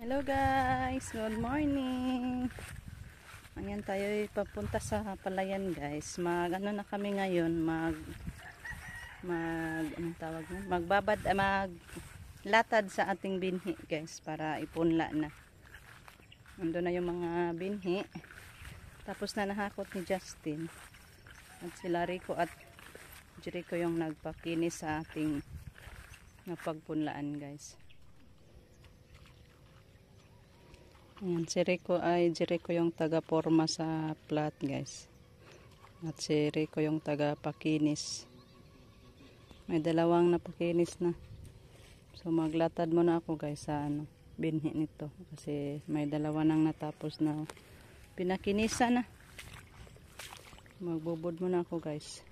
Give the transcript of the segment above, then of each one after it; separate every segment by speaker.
Speaker 1: Hello guys, good morning. Ayan tayo papunta sa palayan guys. Ano na kami ngayon, anong tawag mo? Maglatad sa ating binhi guys para ipunla na. Nandun na yung mga binhi. Tapos na nahakot ni Justin. At sila Rico at Jericho yung nagpakinis sa ating napagpunlaan guys. Ayan, si Jericho yung taga-porma sa plat guys. At si Rico yung taga-pakinis. May dalawang napakinis na. So maglatad muna ako guys sa binhi nito. Kasi may dalawa nang natapos na pinakinisa na. Magbubod muna ako guys.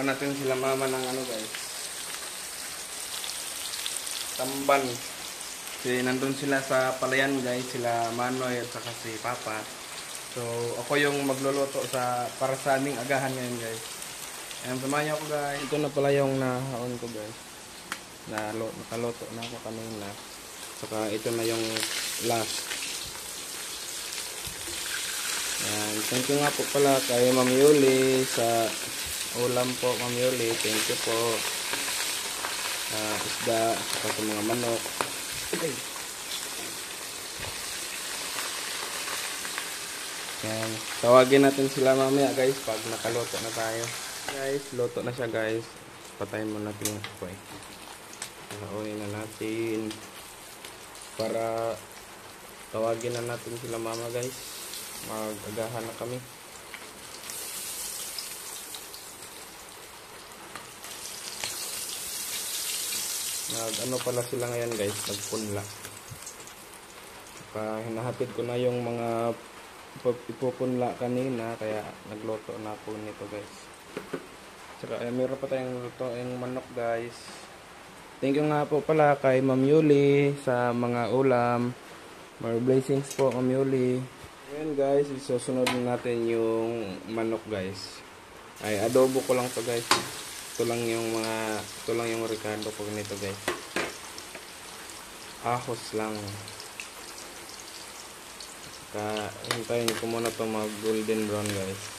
Speaker 2: Natin sila mama ng guys, tamban. Kasi nandun sila sa palayan guys, sila Manoy at saka si Papa. So ako yung magluluto para sa aming agahan ngayon guys. Ayan, samahan niyo ako guys. Ito na pala yung nahaon ko guys. Nakaluto na ako kanina. Saka ito na yung last. Ayan, thank you nga po pala kay Ma'am Yuli sa ulam po, Ma'am Yuli. Thank you po. Isda, saka sa mga manok. Okay. Yan. Tawagin natin sila mamaya guys pag nakaluto na tayo. Guys, luto na siya guys. Patayin mo natin yung apoy. Naunin na natin. Para tawagin na natin sila mama guys. Mag-agahan na kami. Ano pala sila ngayon guys, nagpunla. Hinahatid ko na yung mga ipupunla kanina, kaya nagluto na ako nito guys. Saka meron pa tayong lutoing manok guys. Thank you nga po pala kay Ma'am Yuli sa mga ulam. More blessings po Ma'am Yuli. Ayan guys, isusunod natin yung manok guys. Ay adobo ko lang to guys. Ito lang yung Ricardo ko nito guys. Ahos lang. Hintayin ko muna to mag golden brown guys.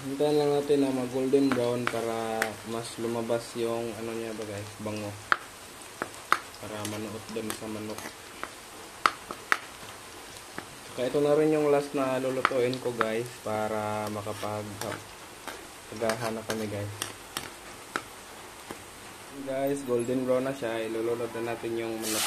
Speaker 2: Hintayin lang natin na mag golden brown para mas lumabas yung ano niya ba guys, bango. Para manuot dun sa manok. Kaya ito na rin yung last na lulutuin ko guys para makapag-agahan na kami guys. Guys, golden brown na siya. Ilulunod na natin yung manok.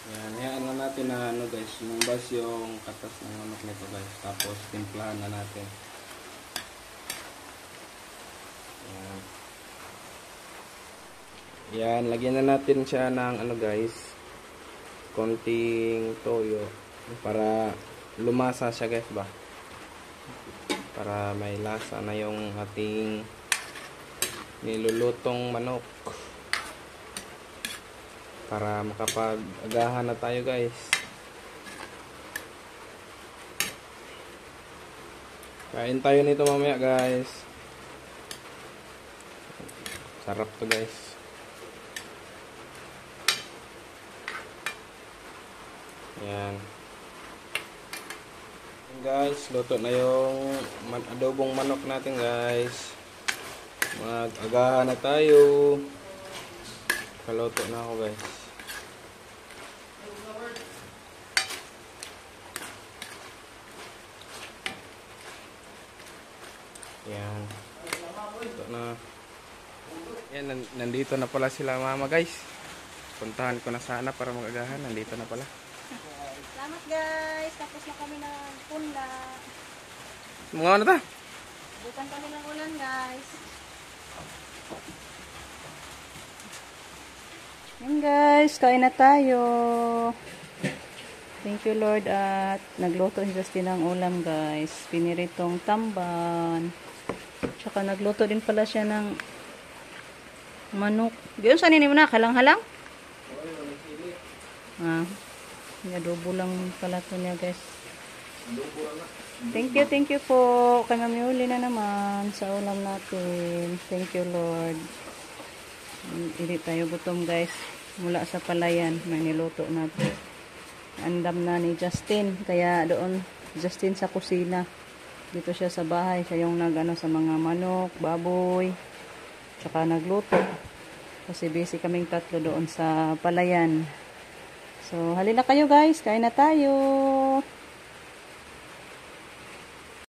Speaker 2: Yan, hayaan na natin na ano guys, lumabas yung katas ng manok nito guys. Tapos timplahan na natin. Yan. Yan, lagyan na natin siya ng ano guys, konting toyo para lumasa siya guys ba. Para may lasa na yung ating nilulutong manok. Para makapag-agahan na tayo guys. Kain tayo nito mamaya guys. Sarap to guys. Yan. Guys, luto na yung adobong manok natin guys. Mag-agahan na tayo. Kaluto na ako guys. Yan. Ito na. Yan, nandito na pala sila mama guys. Puntahan ko na sana para mag-agahan. Nandito na pala.
Speaker 3: Salamat guys. Tapos na kami ng punda.
Speaker 2: Mga ano ta?
Speaker 3: Bukan kami ng ulan guys.
Speaker 1: Yan guys, kain na tayo. Thank you Lord at nagluto si Justin ng ulam guys. Piniritong tamban. Tsaka nagluto din pala siya ng manok. Diyon sa nini mo na, halang-halang? Ah, adobo lang pala to niya guys. Thank you po. Kay Mami Uli na naman sa ulam natin. Thank you Lord. Hindi tayo gutom guys. Mula sa palayan, may niluto natin. Andam na ni Justin. Kaya doon, Justin sa kusina. Dito siya sa bahay. Siya yung nagano sa mga manok, baboy. Tsaka nagluto. Kasi busy kaming tatlo doon sa palayan. So, halina kayo guys. Kain na tayo.